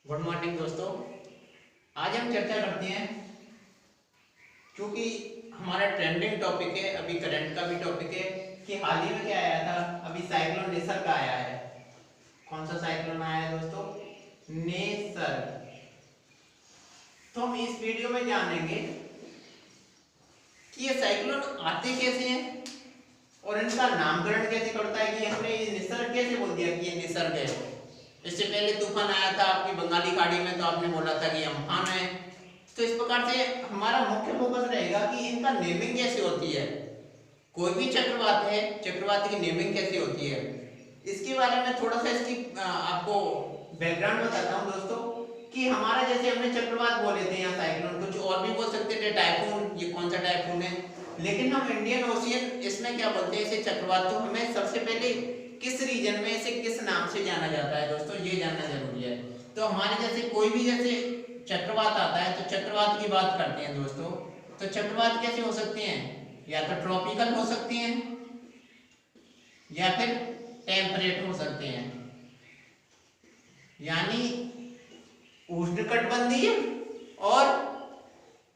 Good morning दोस्तों। आज हम चर्चा करते हैं, क्योंकि हमारा ट्रेंडिंग टॉपिक है, अभी करंट का भी टॉपिक है कि हाल ही में क्या आया था, अभी साइक्लोन निसर्ग आया है। कौन सा साइक्लोन आया है दोस्तों? निसर्ग। तो हम इस वीडियो में जानेंगे कि ये साइक्लोन आते कैसे हैं और इनका नामकरण कैसे करता है कि हमने ये निसर्ग कैसे बोल दिया कि ये निसर्ग है। इससे पहले तूफान आया था आपकी बंगाली खाड़ी में, तो आपने बोला था कि अम्फान है। तो इस प्रकार से हमारा मुख्य फोकस रहेगा कि इनका नेमिंग कैसे होती है। कोई भी चक्रवात है, चक्रवात की नेमिंग कैसे होती है, इसके बारे में थोड़ा सा इसकी आपको बैकग्राउंड बताता हूँ दोस्तों। कि हमारा जैसे हमने चक्रवात बोले थे या साइक्लोन, कुछ और भी बोल सकते थे, टाइफून, ये कौन सा टाइफून है, लेकिन हम इंडियन ओशियन इसमें क्या बोलते हैं इसे चक्रवात। तो हमें सबसे पहले किस रीजन में इसे किस नाम से जाना जाता है दोस्तों, ये जानना जरूरी है। तो हमारे जैसे कोई भी जैसे चक्रवात आता है तो चक्रवात की बात करते हैं दोस्तों। तो चक्रवात कैसे हो सकते हैं? या तो ट्रॉपिकल हो सकते हैं या फिर टेम्परेट हो सकते हैं, यानी उष्णकटिबंधीय और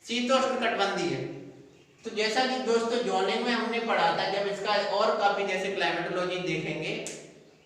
शीतोष्णकटिबंधीय। तो जैसा कि दोस्तों जोनिंग में हमने पढ़ा था, जब इसका और काफी जैसे क्लाइमेटोलॉजी देखेंगे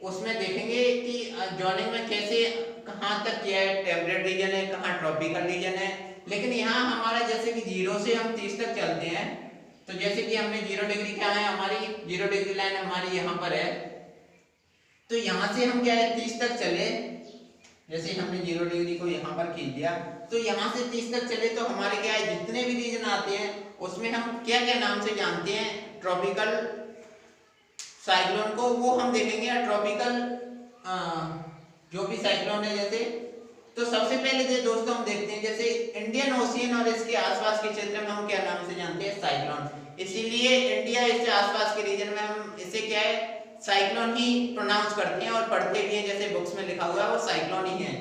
उसमें देखेंगे कि जोनिंग में कैसे कहाँ तक क्या है, टेम्परेट रीजन है, कहाँ ट्रॉपिकल रीजन है। लेकिन यहाँ हमारा जैसे कि 0 से हम 30 तक चलते हैं, तो जैसे कि हमने 0 डिग्री क्या है, हमारी 0 डिग्री लाइन हमारी यहाँ पर है। तो यहाँ से हम क्या है 30 तक चले, जैसे हमने 0 डिग्री को यहाँ पर खींच दिया, तो यहाँ से 30 तक चले तो हमारे क्या है जितने भी रीजन आते हैं उसमें हम क्या क्या नाम से जानते हैं ट्रॉपिकल साइक्लोन को, वो हम देखेंगे। ट्रॉपिकल जो भी साइक्लोन है जैसे, तो सबसे पहले दोस्तों हम देखते हैं जैसे इंडियन ओशियन और इसके आसपास के क्षेत्र में हम क्या नाम से जानते हैं, साइक्लोन। इसीलिए इंडिया इसके आसपास के रीजन में हम इसे क्या है साइक्लोन ही प्रोनाउंस करते हैं और पढ़ते भी हैं, जैसे बुक्स में लिखा हुआ है वो साइक्लोन ही है।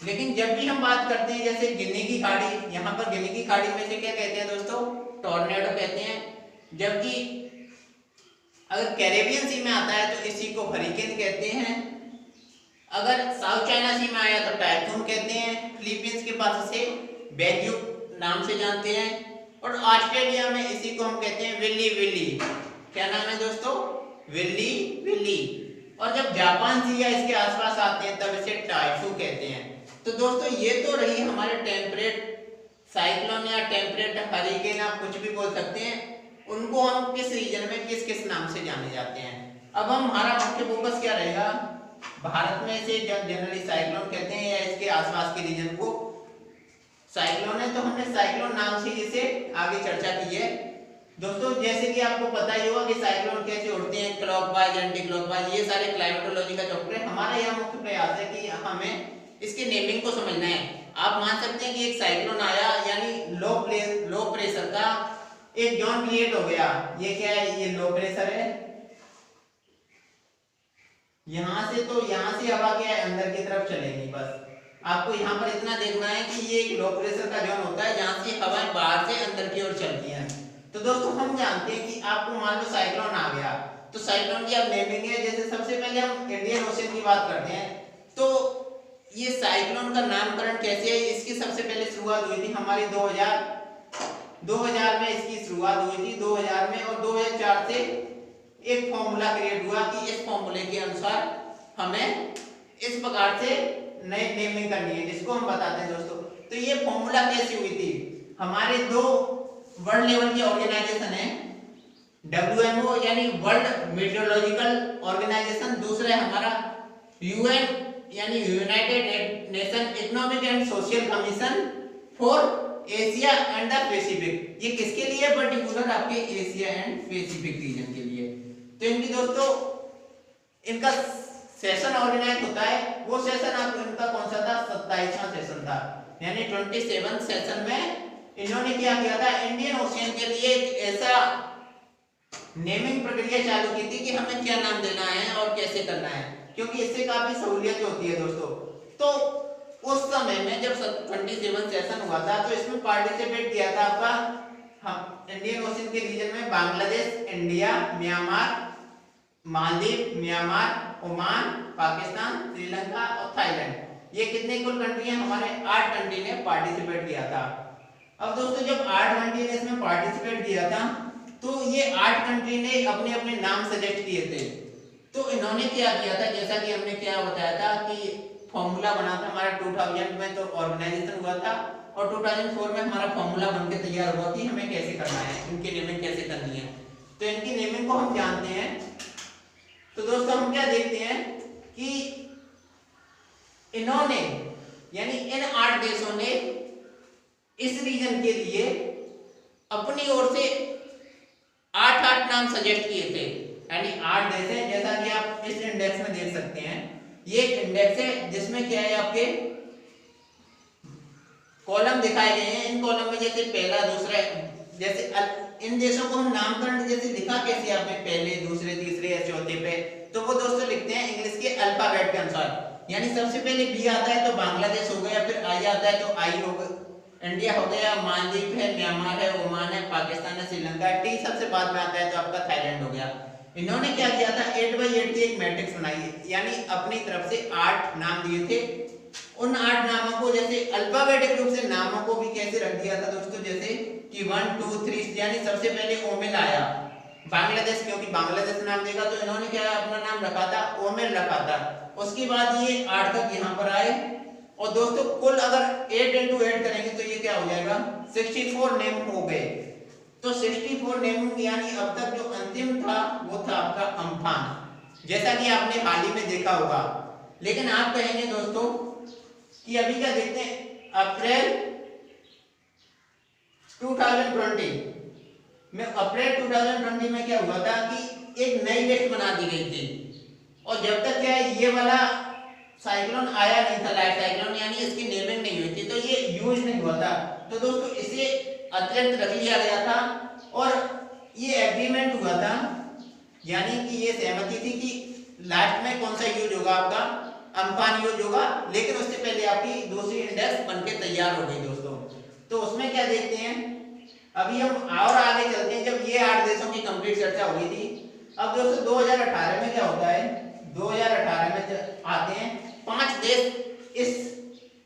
लेकिन जब भी हम बात करते हैं जैसे गिनी की खाड़ी, यहाँ पर गिनी की खाड़ी में से क्या कहते हैं दोस्तों, टॉर्नेडो कहते हैं। जबकि अगर कैरेबियन सी में आता है तो इसी को हरिकेन कहते हैं। अगर साउथ चाइना सी में आया तो टाइफून कहते हैं। फिलीपींस के पास इसे बैग्यू नाम से जानते हैं। और ऑस्ट्रेलिया में इसी को हम कहते हैं विल्ली विल्ली। क्या नाम है दोस्तों? Willey Willey. और जब जापान सी या इसके आसपास आते हैं तब इसे टाइफू कहते हैं। तो दोस्तों ये तो रही हमारे टेम्परेट साइक्लोन या टेम्परेट हरिकेन, आप कुछ भी बोल सकते हैं, उनको हम किस रीजन में किस किस नाम से जाने जाते हैं। अब हम हमारा मुख्य फोकस क्या रहेगा, भारत में इसे जनरली साइक्लोन कहते हैं या इसके आसपास के रीजन को साइक्लोन है। तो हमने साइक्लोन नाम से इसे आगे चर्चा की है दोस्तों। जैसे कि आपको पता ही होगा कि साइक्लोन कैसे उड़ते हैं, क्लॉकवाइज, एंटी क्लॉकवाइज, ये सारे क्लाइमेटोलॉजी का चैप्टर है। हमारा यह मुख्य प्रयास है कि हमें इसके नेमिंग को समझना है। आप मान सकते हैं कि एक साइक्लोन आया यानी लो प्रेशर का एक जोन क्रिएट हो गया। ये क्या है, ये लो प्रेशर है। यहां से तो यहां से हवा क्या है अंदर की तरफ चलेगी। बस आपको यहां पर इतना देखना है कि ये एक लो प्रेशर का जोन होता है जहां से हवाएं बाहर से अंदर की ओर चलती हैं। तो दोस्तों हम जानते हैं कि आपको मान लो साइक्लोन आ गया, तो साइक्लोन की अब नेमिंग है। जैसे सबसे पहले हम इंडियन ओशियन की बात करते हैं, तो ये साइक्लोन का नामकरण कैसे है, इसकी सबसे पहले शुरुआत हुई थी हमारी 2000 में इसकी शुरुआत हुई थी 2000 में। और 2004 से एक फॉर्मूला क्रिएट हुआ कि इस फॉर्मूले के अनुसार हमें इस प्रकार से नई नेमिंग करनी है, जिसको हम बताते हैं दोस्तों। तो ये फॉर्मूला कैसे हुई थी, हमारे दो वर्ल्ड लेवल की ऑर्गेनाइजेशन है, WMO यानी वर्ल्ड मेट्रोलॉजिकल ऑर्गेनाइजेशन, दूसरा है हमारा UN यानी United nation economic and social commission for Asia and the Pacific. ये किसके लिए? पर्टिकुलर आपके एशिया एंड पैसिफिक रीजन के लिए। तो इनकी दोस्तों इनका सेशन ऑर्गेनाइज होता है, वो सेशन आपको इनका कौन सा था, 27वां सेशन था। यानी 27 सेशन में इन्होंने क्या किया था, इंडियन ओशियन के लिए एक ऐसा नेमिंग प्रक्रिया चालू की थी कि हमें क्या नाम देना है और कैसे करना है, क्योंकि इससे काफी सहूलियत होती है दोस्तों। तो उस समय में जब 27 सेशन हुआ था तो इसमें पार्टिसिपेट किया था आपका हम इंडियन ओशियन के रीजन में Bangladesh, India, Myanmar, Maldives, Myanmar, Oman, Pakistan, Sri Lanka और थाईलैंड। ये कितने कुल कंट्री हैं हमारे 8 कंट्री ने पार्टिसिपेट किया था। अब दोस्तों जब 8 कंट्री ने इसमें पार्टिसिपेट किया था तो ये 8 कंट्री ने अपने अपने नाम सजेस्ट किए थे। तो इन्होंने क्या किया था, जैसा कि हमने क्या बताया था कि फॉर्मूला बना था हमारा 2000 में, तो ऑर्गेनाइजेशन हुआ था और 2004 में हमारा फॉर्मूला बनके तैयार हुआ कि हमें कैसे करना है, इनकी नेमिंग कैसे करनी है। तो इनकी नेमिंग को हम जानते हैं। तो दोस्तों हम क्या देखते हैं कि इन्होंने यानी इन 8 देशों ने इस रीजन के लिए अपनी ओर से 8 नाम सजेस्ट किए थे। यानी 8 देश हैं, जैसा कि आप इस इंडेक्स में देख सकते हैं। ये एक इंडेक्स है जिसमें क्या है आपके कॉलम दिखाए गए हैं। इन कॉलम में जैसे पहला दूसरा, जैसे इन देशों को हम नामकरण जैसे लिखा कैसे आपने पहले दूसरे तीसरे या चौथे पे, तो वो दोस्तों लिखते हैं इंग्लिश के अल्फाबेट के अनुसार। यानी सबसे पहले बी आता है तो बांग्लादेश हो गया, फिर आई आता है तो आई हो गया, इंडिया हो गया, मालदीव है, म्यांमार है, ओमान है, पाकिस्तान है, श्रीलंका है, टी सबसे बाद में आता है तो आपका थाईलैंड हो गया। इन्होंने क्या किया था 8x8 की एक मैट्रिक्स बनाई है, यानी अपनी तरफ से 8 नाम दिए थे। उन 8 नामों को जैसे अल्फाबेटिक रूप से नामों को भी कैसे रख दिया था दोस्तों, जैसे कि 1 2 3, यानी सबसे पहले ओमेल आया बांग्लादेश, क्योंकि बांग्लादेश नाम देगा तो इन्होंने क्या अपना नाम रखा था ओमेल रखा था। उसके बाद ये 8 तक यहाँ पर आए और दोस्तों कुल अगर 8 into 8 करेंगे तो ये क्या हो जाएगा 64 नेम हो गए। तो 64 नेम यानी अब तक जो अंतिम था वो था आपका अम्फान, जैसा कि आपने हाल ही में देखा होगा। लेकिन आप कहेंगे दोस्तों कि अभी क्या देखते हैं अप्रैल 2020 में, अप्रैल 2020 में क्या हुआ था कि एक नई लिस्ट बना दी गई थी और जब तक क्या है ये वाला साइक्लोन आया नहीं था, लाइट साइक्लोन, यानी इसकी नेमिंग नहीं हुई थी तो ये यूज नहीं हुआ था। तो दोस्तों इसे अतिरिक्त रख लिया गया था और ये एग्रीमेंट हुआ था, यानी कि ये सहमति थी कि लास्ट में कौन सा यूज होगा आपका अम्फान यूज होगा, लेकिन उससे पहले आपकी दूसरी इंडेक्स बनके तैयार हो गई दोस्तों। तो उसमें क्या देखते हैं, अभी हम और आगे चलते हैं। जब ये 8 देशों की कंप्लीट चर्चा हो गई थी, अब दोस्तों 2018 में क्या होता है, 2018 में आते हैं 5 देश इस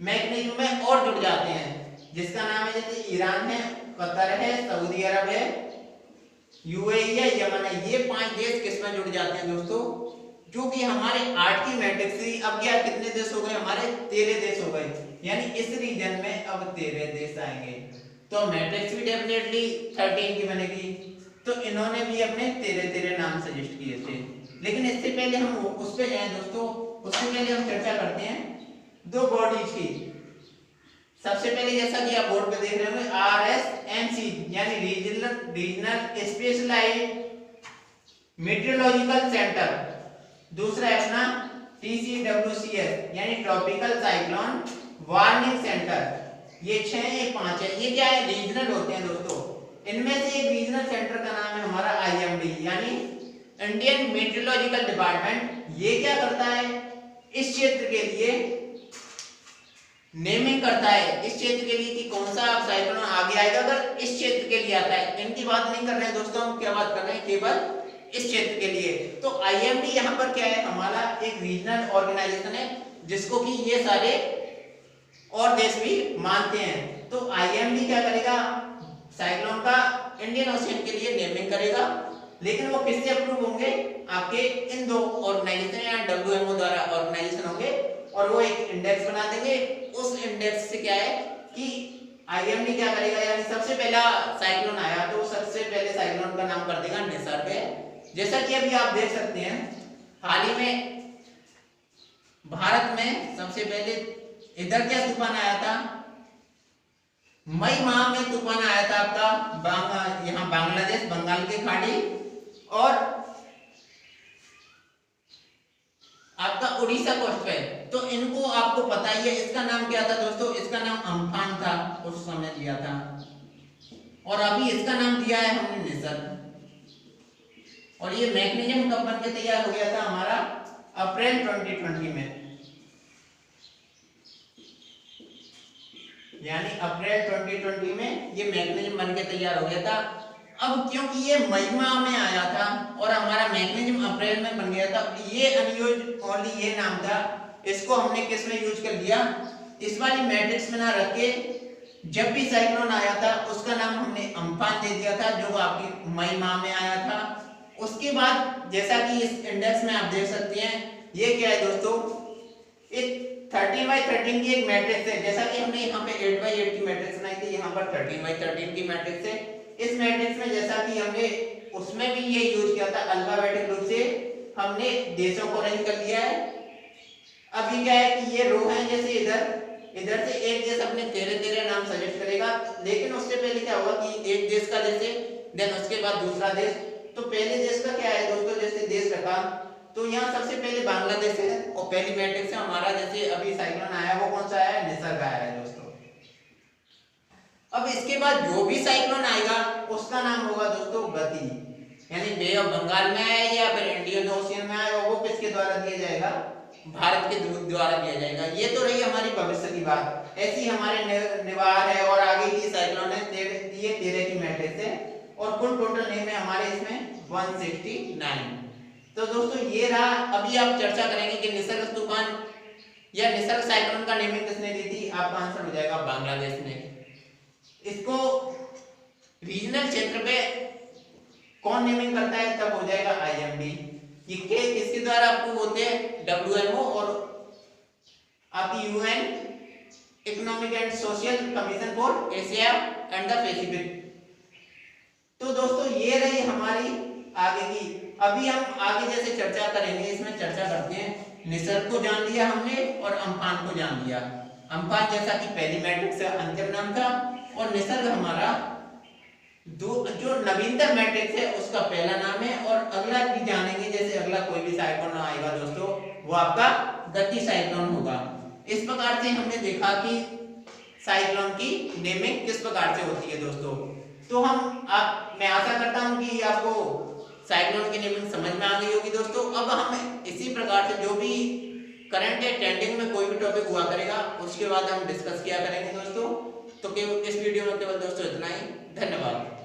मैकेनिज्म में और जुड़ जाते हैं, जिसका नाम है जैसे ईरान है, कतर है, सऊदी अरब है, यूएई है, यमन है। ये 5 देश किस में जुड़ जाते हैं दोस्तों, जो कि हमारे 8 की मैट्रिक्स थी। अब क्या कितने देश हो गए हमारे 13 देश हो गए, यानी इस रीजन में अब 13 देश आएंगे तो मैट्रिक्स भी डेफिनेटली 13 की बनेगी। तो इन्होंने भी अपने 13 नाम सजेस्ट किए थे। लेकिन इससे पहले हम उस पे जाएं दोस्तों, उससे पहले हम चर्चा करते हैं 2 बॉडीज की। सबसे पहले जैसा कि आप बोर्ड पे देख रहे हो RSMC यानी रीजनल स्पेशलाइज्ड मेट्रोलॉजिकल सेंटर, दूसरा है अपना TCWCS यानी ट्रॉपिकल साइक्लोन वार्निंग सेंटर। ये 6 ये 5 है, ये क्या है रीजनल होते हैं दोस्तों। इनमें से एक रीजनल सेंटर का नाम है हमारा IMD यानी इंडियन मेट्रोलॉजिकल डिपार्टमेंट। ये क्या करता है, इस क्षेत्र के लिए नेमिंग करता है, इस क्षेत्र के लिए कि कौन सा साइक्लोन आगे आएगा अगर इस क्षेत्र के लिए आता है। इनकी बात नहीं कर रहे हैं दोस्तों, हम क्या बात कर रहे हैं केवल इस क्षेत्र के लिए। तो IMD यहाँ पर क्या है, हमारा एक रीजनल ऑर्गेनाइजेशन है जिसको कि ये सारे और देश भी मानते हैं। तो IMD क्या करेगा, साइक्लोन का इंडियन ओशियन के लिए नेमिंग करेगा, लेकिन वो किससे अप्रूव होंगे, आपके इन 2 ऑर्गेनाइजेशन या WMO द्वारा ऑर्गेनाइजेशन होंगे और वो एक इंडेक्स बना देंगे। उस इंडेक्स से क्या है कि IMD क्या करेगा, यानी सबसे पहला साइक्लोन आया तो सबसे पहले साइक्लोन का नाम कर देगा निसर्ग है। जैसा कि अभी आप देख सकते हैं हाल ही में भारत में सबसे पहले इधर क्या तूफान आया था, मई माह में तूफान आया था आपका यहाँ बांग्लादेश बंगाल की खाड़ी और आपका उड़ीसा कोस्ट पे। तो इनको आपको पता ही है, इसका नाम क्या था दोस्तों, इसका नाम अम्फान था, उस समय दिया था। और अभी इसका नाम दिया है हमने निसर्ग। और ये मैकेनिज्म कब बन के तैयार हो गया था हमारा अप्रैल 2020 में, यानी अप्रैल 2020 में ये मैकेनिज्म बन के तैयार हो गया था। अब क्योंकि ये मई माह में आया था और हमारा मैकेनिज्म अप्रैल में बन गया था, ये अनयूज्ड ओनली ये नाम था इसको हमने किस में यूज कर लिया, इस वाली मैट्रिक्स में ना रख के जब भी साइक्लोन आया था उसका नाम हमने अम्फान दे दिया था, जो आपकी मई माह में आया था। उसके बाद जैसा कि इस इंडेक्स में आप देख सकते हैं, ये क्या है दोस्तों, एक 13x13 की एक मैट्रिक्स है। जैसा कि हमने यहाँ पे 8x8 की मैट्रिक्स बनाई थी, यहाँ पर 13x13 की मैट्रिक्स है। इस मैट्रिक्स में जैसा कि हमने उसमें भी ये यूज किया था, अल्फाबेटिक रूप से हमने देशों को अरेंज कर लिया है। अभी क्या है कि ये रो है, जैसे इधर से एक देश अपने तेरे नाम सजेस्ट करेगा, लेकिन उससे पहले क्या होगा कि एक देश का जैसे देन उसके बाद दूसरा देश। तो पहले देश का क्या है दोस्तों, जैसे देश रखा तो यहाँ सबसे पहले बांग्लादेश है और पहली मैट्रिक्स से हमारा जैसे अभी साइक्लोन आया वो कौन सा आया, निसर्ग आया है दोस्तों। अब इसके बाद जो भी साइक्लोन आएगा उसका नाम होगा दोस्तों गति, यानी बे ऑफ बंगाल में आया या फिर इंडियन ओशियन में आया, वो किसके द्वारा दिया जाएगा, भारत के द्वारा दिया जाएगा। ये तो रही हमारी भविष्य की बात। ऐसी हमारे निवार है और आगे की साइक्लोन है, ये 13 की मैट्रिक्स है और कुल टोटल नेम है हमारे इसमें 169। तो दोस्तों ये रहा। अभी आप चर्चा करेंगे कि निसर्ग तूफान या निसर्ग साइक्लोन का नेमिंग किसने दी थी, आपका आंसर हो जाएगा बांग्लादेश ने। इसको रीजनल क्षेत्र पे कौन नेमिंग करता है, तब हो जाएगा IMD। ये किसके द्वारा अप्रूव होते हैं, WMO और आपकी UN economic and social commission for Asia and the Pacific. तो दोस्तों ये रही हमारी आगे की। अभी हम आगे जैसे चर्चा करेंगे, इसमें चर्चा करते हैं, निसर्ग को जान लिया हमने और अम्फान को जान लिया। अम्फान जैसा कि पहली मैट्रिक्स से अंतिम नाम था और निसर्ग हमारा जो नवीनतम मैट्रिक्स है उसका पहला नाम है। और अगला भी जानेंगे, जैसे अगला कोई भी साइक्लोन आएगा दोस्तों वो आपका गति साइक्लोन होगा। इस प्रकार से हमने देखा कि साइक्लोन की नेमिंग किस प्रकार से होती है दोस्तों। तो मैं आशा करता हूं कि आपको साइक्लोन की नेमिंग समझ में आ गई होगी दोस्तों। अब हम इसी प्रकार से जो भी करंट या ट्रेंडिंग में कोई भी टॉपिक हुआ करेगा उसके बाद हम डिस्कस किया करेंगे दोस्तों। तो केवल इस वीडियो में केवल दोस्तों इतना ही। धन्यवाद।